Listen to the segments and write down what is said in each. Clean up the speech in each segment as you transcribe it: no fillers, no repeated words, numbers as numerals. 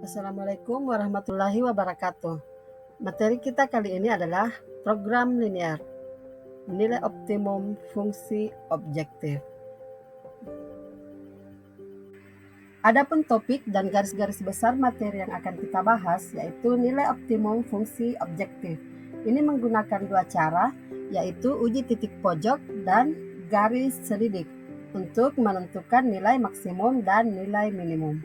Assalamualaikum warahmatullahi wabarakatuh. Materi kita kali ini adalah program linear, nilai optimum fungsi objektif. Adapun topik dan garis-garis besar materi yang akan kita bahas yaitu nilai optimum fungsi objektif. Ini menggunakan dua cara, yaitu uji titik pojok dan garis selidik untuk menentukan nilai maksimum dan nilai minimum.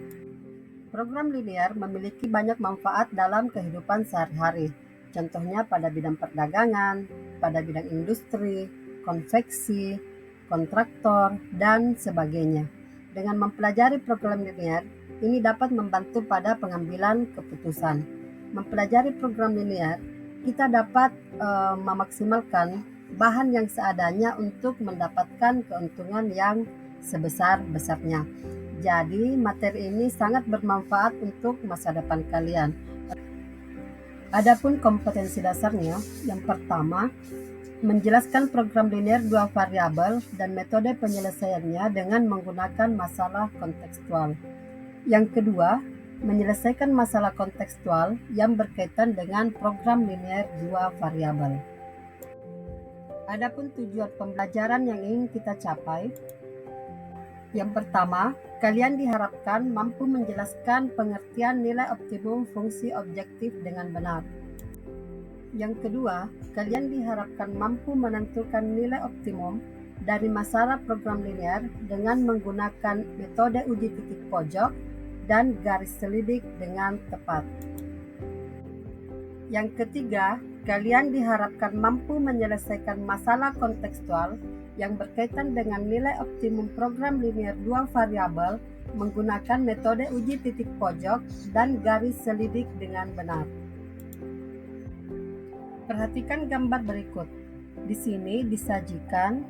Program linear memiliki banyak manfaat dalam kehidupan sehari-hari, contohnya pada bidang perdagangan, pada bidang industri, konveksi, kontraktor, dan sebagainya. Dengan mempelajari program linear, ini dapat membantu pada pengambilan keputusan. Mempelajari program linear, kita dapat memaksimalkan bahan yang seadanya untuk mendapatkan keuntungan yang sebesar-besarnya. Jadi, materi ini sangat bermanfaat untuk masa depan kalian. Adapun kompetensi dasarnya, yang pertama, menjelaskan program linear dua variabel dan metode penyelesaiannya dengan menggunakan masalah kontekstual. Yang kedua, menyelesaikan masalah kontekstual yang berkaitan dengan program linear dua variabel. Adapun tujuan pembelajaran yang ingin kita capai, yang pertama, kalian diharapkan mampu menjelaskan pengertian nilai optimum fungsi objektif dengan benar. Yang kedua, kalian diharapkan mampu menentukan nilai optimum dari masalah program linear dengan menggunakan metode uji titik pojok dan garis selidik dengan tepat. Yang ketiga, kalian diharapkan mampu menyelesaikan masalah kontekstual yang berkaitan dengan nilai optimum program linear dua variabel menggunakan metode uji titik pojok dan garis selidik dengan benar. Perhatikan gambar berikut. Di sini disajikan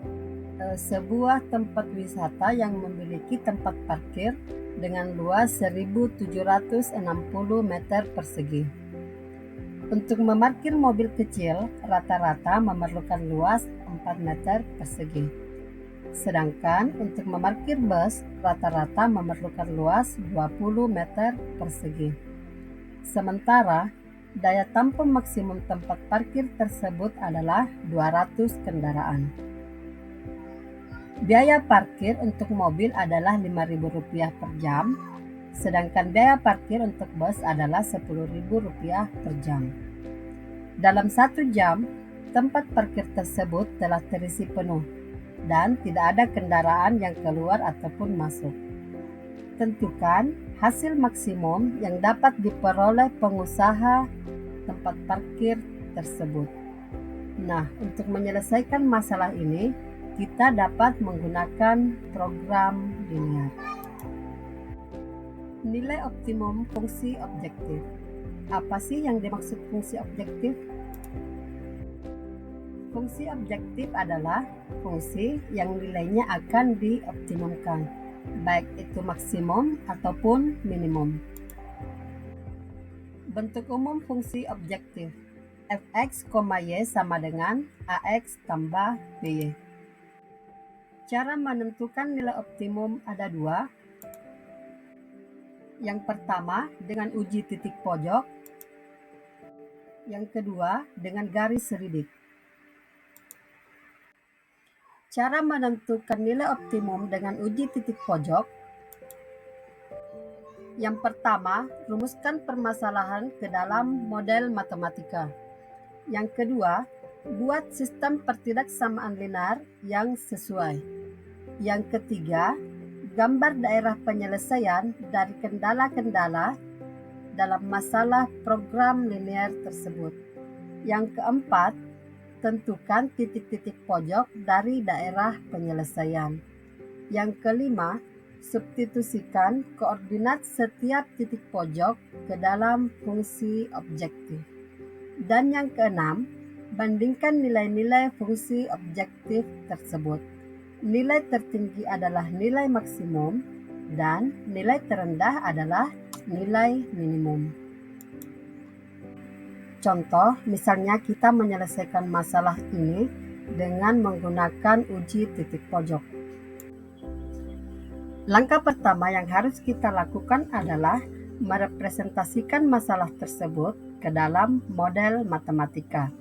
sebuah tempat wisata yang memiliki tempat parkir dengan luas 1.760 meter persegi. Untuk memarkir mobil kecil, rata-rata memerlukan luas 4 meter persegi. Sedangkan untuk memarkir bus, rata-rata memerlukan luas 20 meter persegi. Sementara, daya tampung maksimum tempat parkir tersebut adalah 200 kendaraan. Biaya parkir untuk mobil adalah Rp5.000 per jam, sedangkan biaya parkir untuk bus adalah Rp10.000 per jam. Dalam 1 jam, tempat parkir tersebut telah terisi penuh dan tidak ada kendaraan yang keluar ataupun masuk. Tentukan hasil maksimum yang dapat diperoleh pengusaha tempat parkir tersebut. Nah, untuk menyelesaikan masalah ini, kita dapat menggunakan program linear. Nilai optimum fungsi objektif. Apa sih yang dimaksud fungsi objektif? Fungsi objektif adalah fungsi yang nilainya akan dioptimumkan, baik itu maksimum ataupun minimum. Bentuk umum fungsi objektif. Fx, Y sama dengan Ax tambah By. Cara menentukan nilai optimum ada dua. Yang pertama dengan uji titik pojok. Yang kedua dengan garis selidik. Cara menentukan nilai optimum dengan uji titik pojok. Yang pertama, rumuskan permasalahan ke dalam model matematika. Yang kedua, buat sistem pertidaksamaan linear yang sesuai. Yang ketiga, gambar daerah penyelesaian dari kendala-kendala dalam masalah program linear tersebut. Yang keempat, tentukan titik-titik pojok dari daerah penyelesaian. Yang kelima, substitusikan koordinat setiap titik pojok ke dalam fungsi objektif. Dan yang keenam, bandingkan nilai-nilai fungsi objektif tersebut. Nilai tertinggi adalah nilai maksimum dan nilai terendah adalah nilai minimum. Contoh, misalnya kita menyelesaikan masalah ini dengan menggunakan uji titik pojok. Langkah pertama yang harus kita lakukan adalah merepresentasikan masalah tersebut ke dalam model matematika.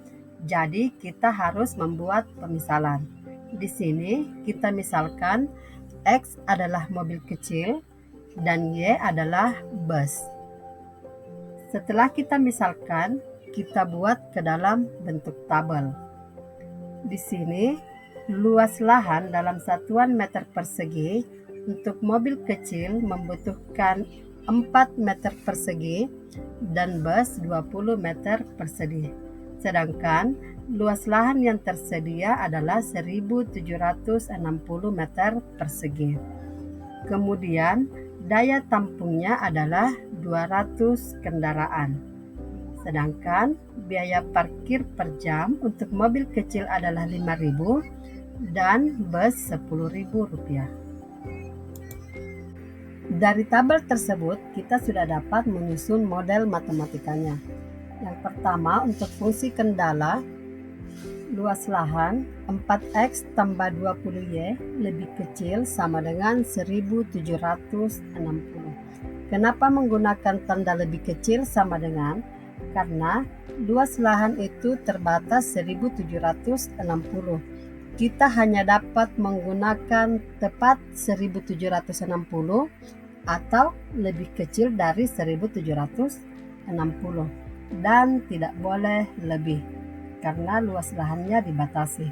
Jadi kita harus membuat pemisalan. Di sini kita misalkan X adalah mobil kecil dan Y adalah bus. Setelah kita misalkan, kita buat ke dalam bentuk tabel. Di sini, luas lahan dalam satuan meter persegi untuk mobil kecil membutuhkan 4 meter persegi dan bus 20 meter persegi. Sedangkan luas lahan yang tersedia adalah 1760 meter persegi. Kemudian, daya tampungnya adalah 200 kendaraan. Sedangkan biaya parkir per jam untuk mobil kecil adalah Rp5.000 dan bus Rp10.000. Dari tabel tersebut, kita sudah dapat menyusun model matematikanya. Yang pertama, untuk fungsi kendala, luas lahan 4X tambah 20Y lebih kecil sama dengan 1760. Kenapa menggunakan tanda lebih kecil sama dengan? Karena luas lahan itu terbatas 1760. Kita hanya dapat menggunakan tepat 1760 atau lebih kecil dari 1760 dan tidak boleh lebih karena luas lahannya dibatasi.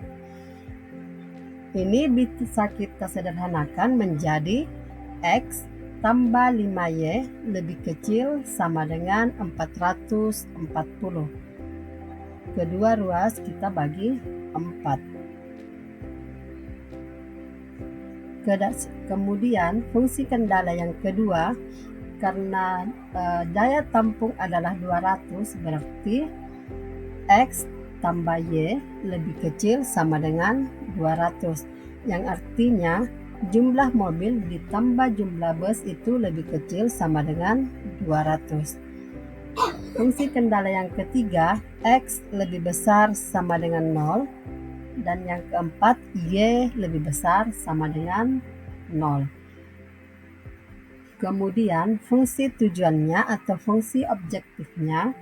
Ini bisa kita sederhanakan menjadi X tambah 5Y lebih kecil sama dengan 440. Kedua ruas kita bagi 4. Kemudian fungsi kendala yang kedua, karena daya tampung adalah 200, berarti X tambah Y lebih kecil sama dengan 200, yang artinya jumlah mobil ditambah jumlah bus itu lebih kecil sama dengan 200. Fungsi kendala yang ketiga, X lebih besar sama dengan 0, dan yang keempat, Y lebih besar sama dengan 0. Kemudian fungsi tujuannya atau fungsi objektifnya,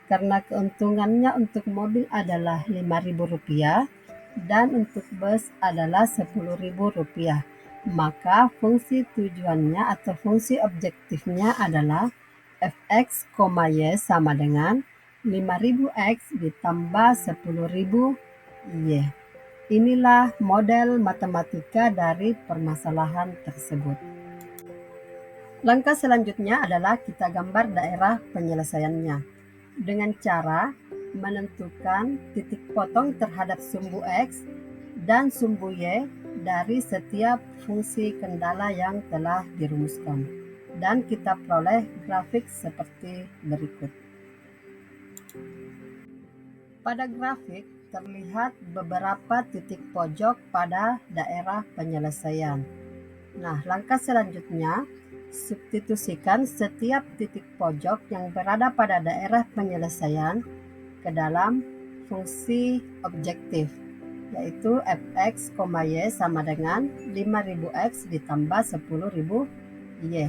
karena keuntungannya untuk mobil adalah Rp5.000 dan untuk bus adalah Rp10.000, maka fungsi tujuannya atau fungsi objektifnya adalah Fx, Y sama dengan 5.000X ditambah 10.000 Y. Inilah model matematika dari permasalahan tersebut. Langkah selanjutnya adalah kita gambar daerah penyelesaiannya dengan cara menentukan titik potong terhadap sumbu X dan sumbu Y dari setiap fungsi kendala yang telah dirumuskan. Dan kita peroleh grafik seperti berikut. Pada grafik terlihat beberapa titik pojok pada daerah penyelesaian. Nah, langkah selanjutnya, substitusikan setiap titik pojok yang berada pada daerah penyelesaian ke dalam fungsi objektif, yaitu Fx, Y sama dengan 5.000X ditambah 10.000 Y.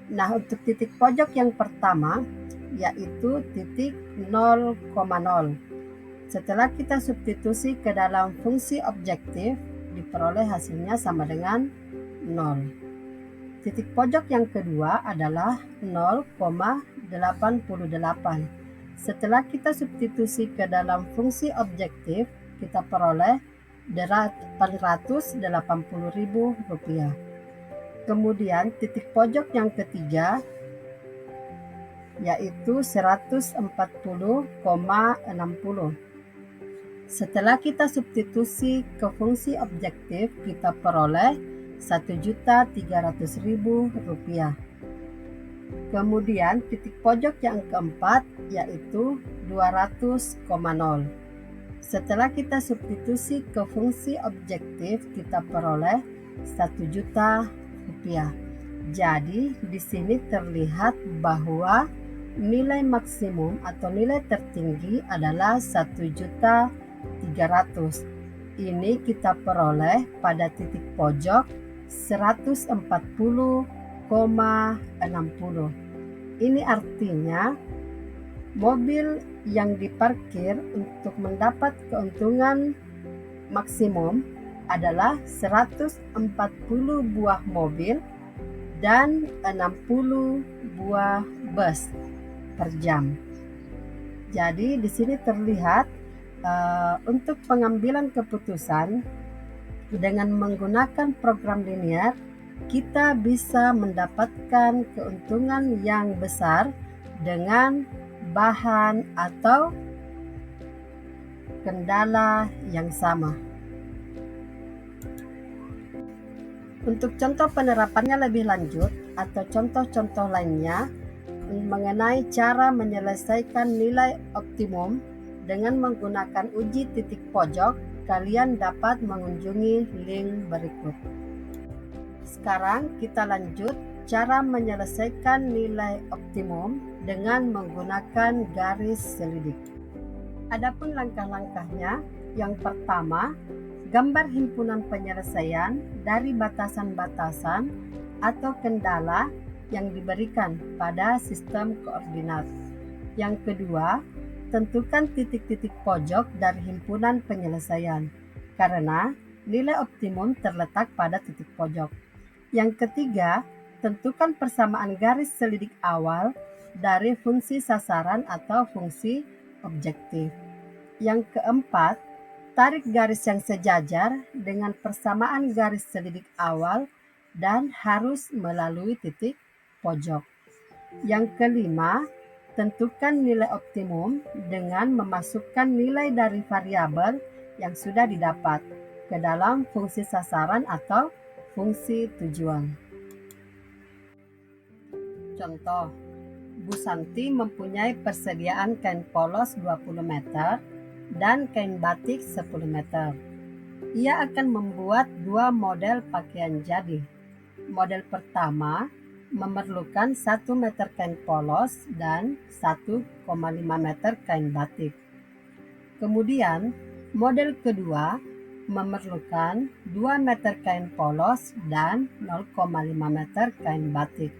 Nah, untuk titik pojok yang pertama, yaitu titik 0,0. Setelah kita substitusi ke dalam fungsi objektif, diperoleh hasilnya sama dengan 0. Titik pojok yang kedua adalah 0,88. Setelah kita substitusi ke dalam fungsi objektif, kita peroleh Rp880.000. Kemudian titik pojok yang ketiga yaitu 140,60. Setelah kita substitusi ke fungsi objektif, kita peroleh Rp1.300.000. Kemudian titik pojok yang keempat yaitu 200,0. Setelah kita substitusi ke fungsi objektif, kita peroleh Rp1.000.000. Jadi di sini terlihat bahwa nilai maksimum atau nilai tertinggi adalah 1.300.000. Ini kita peroleh pada titik pojok 140,60. Ini artinya mobil yang diparkir untuk mendapat keuntungan maksimum adalah 140 buah mobil dan 60 buah bus per jam. Jadi di sini terlihat untuk pengambilan keputusan dengan menggunakan program linear, kita bisa mendapatkan keuntungan yang besar dengan bahan atau kendala yang sama. Untuk contoh penerapannya lebih lanjut atau contoh-contoh lainnya mengenai cara menyelesaikan nilai optimum dengan menggunakan uji titik pojok, kalian dapat mengunjungi link berikut. Sekarang kita lanjut cara menyelesaikan nilai optimum dengan menggunakan garis selidik. Adapun langkah-langkahnya, yang pertama, gambar himpunan penyelesaian dari batasan-batasan atau kendala yang diberikan pada sistem koordinat. Yang kedua, tentukan titik-titik pojok dari himpunan penyelesaian, karena nilai optimum terletak pada titik pojok. Yang ketiga, tentukan persamaan garis selidik awal dari fungsi sasaran atau fungsi objektif. Yang keempat, tarik garis yang sejajar dengan persamaan garis selidik awal dan harus melalui titik pojok. Yang kelima, tentukan nilai optimum dengan memasukkan nilai dari variabel yang sudah didapat ke dalam fungsi sasaran atau fungsi tujuan. Contoh, Bu Santi mempunyai persediaan kain polos 20 meter dan kain batik 10 meter. Ia akan membuat 2 model pakaian jadi. Model pertama memerlukan 1 meter kain polos dan 1,5 meter kain batik. Kemudian, model kedua memerlukan 2 meter kain polos dan 0,5 meter kain batik.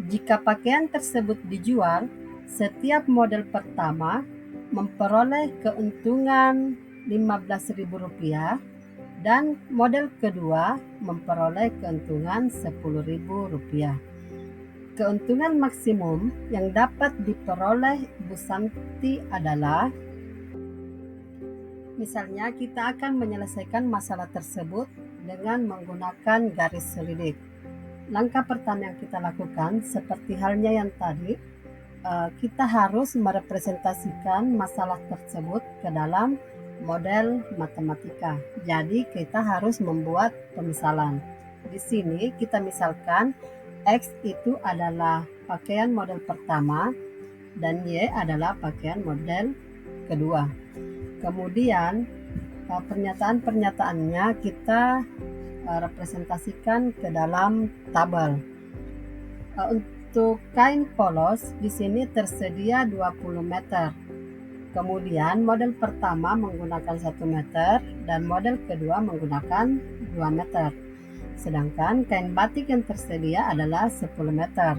Jika pakaian tersebut dijual, setiap model pertama memperoleh keuntungan Rp15.000 dan model kedua memperoleh keuntungan Rp10.000. Keuntungan maksimum yang dapat diperoleh Bu Santi adalah, misalnya kita akan menyelesaikan masalah tersebut dengan menggunakan garis selidik. Langkah pertama yang kita lakukan, seperti halnya yang tadi, kita harus merepresentasikan masalah tersebut ke dalam model matematika. Jadi kita harus membuat pemisalan. Di sini kita misalkan X itu adalah pakaian model pertama dan Y adalah pakaian model kedua. Kemudian pernyataan-pernyataannya kita representasikan ke dalam tabel. Untuk kain polos di sini tersedia 20 meter. Kemudian model pertama menggunakan 1 meter dan model kedua menggunakan 2 meter. Sedangkan kain batik yang tersedia adalah 10 meter.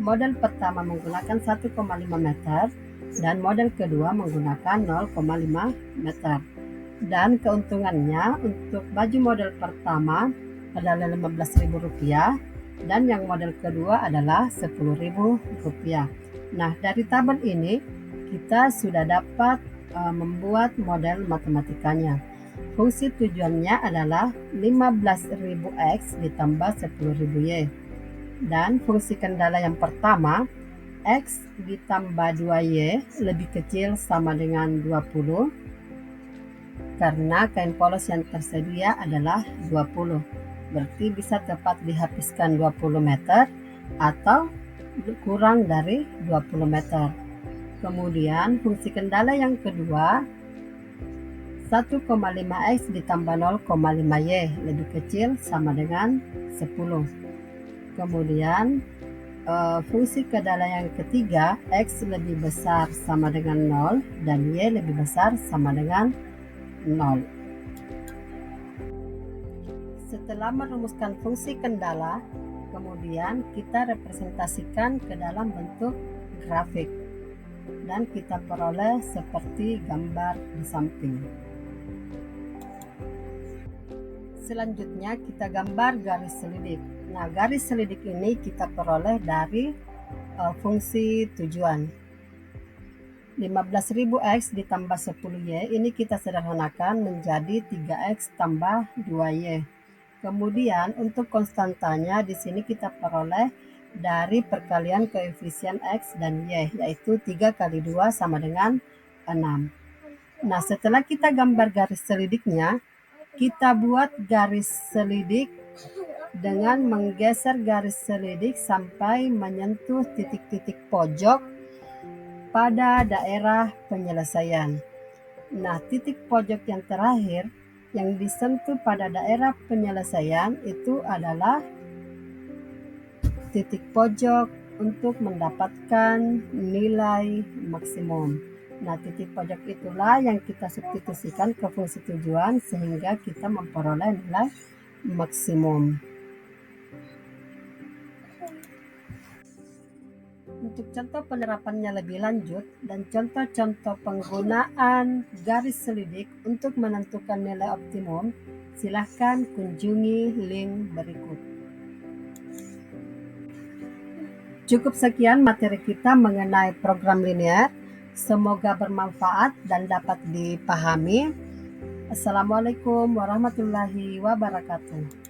Model pertama menggunakan 1,5 meter dan model kedua menggunakan 0,5 meter. Dan keuntungannya untuk baju model pertama adalah Rp15.000 dan yang model kedua adalah Rp10.000. Nah, dari tabel ini kita sudah dapat membuat model matematikanya. Fungsi tujuannya adalah 15.000X ditambah 10.000Y. Dan fungsi kendala yang pertama, X ditambah 2Y lebih kecil sama dengan 20, karena kain polos yang tersedia adalah 20. Berarti bisa tepat dihabiskan 20 meter atau kurang dari 20 meter. Kemudian fungsi kendala yang kedua, 1,5X ditambah 0,5Y lebih kecil sama dengan 10. Kemudian fungsi kendala yang ketiga, X lebih besar sama dengan 0 dan Y lebih besar sama dengan 0. Setelah merumuskan fungsi kendala, Kemudian kita representasikan ke dalam bentuk grafik dan kita peroleh seperti gambar di samping. Selanjutnya kita gambar garis selidik. Nah, garis selidik ini kita peroleh dari fungsi tujuan. 15.000x ditambah 10y ini kita sederhanakan menjadi 3x tambah 2y. Kemudian untuk konstantanya di sini kita peroleh dari perkalian koefisien x dan y, yaitu 3 kali 2 sama dengan 6. Nah, setelah kita gambar garis selidiknya, kita buat garis selidik dengan menggeser garis selidik sampai menyentuh titik-titik pojok pada daerah penyelesaian. Nah, titik pojok yang terakhir yang disentuh pada daerah penyelesaian itu adalah titik pojok untuk mendapatkan nilai maksimum. Nah, titik pojok itulah yang kita substitusikan ke fungsi tujuan sehingga kita memperoleh nilai maksimum. Untuk contoh penerapannya lebih lanjut dan contoh-contoh penggunaan garis selidik untuk menentukan nilai optimum, silahkan kunjungi link berikut. Cukup sekian materi kita mengenai program linear. Semoga bermanfaat dan dapat dipahami. Assalamualaikum warahmatullahi wabarakatuh.